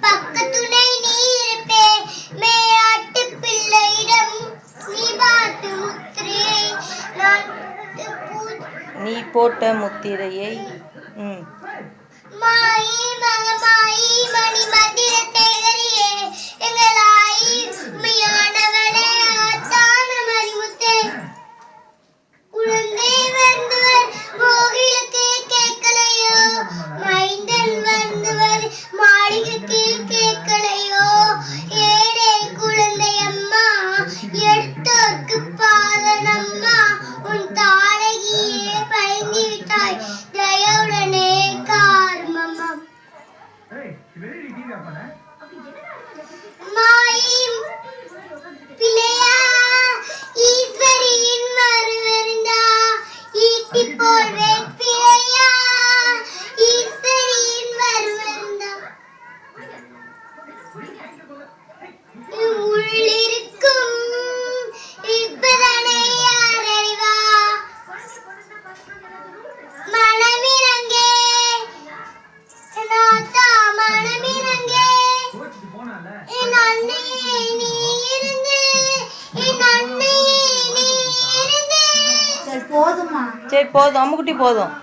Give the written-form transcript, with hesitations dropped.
பக்கத்துணை நீ இருப்பே மேயாட்டு பிள்ளையிடம் நீ பார்த்து முத்திரையை நீ போட்ட முத்திரையை மாயி மகமாயி மணி மந்திர தேகரியே எங்களாயி உண்மையானவளே ஆத்தான மணிமுத்தே குழந்தை வந்தவர் கோகிலுக்கு கேட்கலையோ மைந்தன் வந்தவர் மாளிகைக்கு கேட்கலையோ ஏழை குழந்தை அம்மா எடுத்தோர்க்கு பாலனம்மா உன் தாழகியே பயந்து விட்டாய் தயவுடனே கார்மம்மா மாயி பிள்ளையா ஈஸ்வரியின் மறுவருந்தா ஈட்டி போல்வே பிள்ளையா ஈஸ்வரியின் மறுவருந்தா உள்ளிருக்கும் இப்பதனை யார் அறிவா மனமிரங்கே நாத்தா மனமிரங்கே என் அன்னையே நீ இருந்து என் அன்னையே நீ இருந்து சரி போதும் அம்முக்குட்டி போதும்.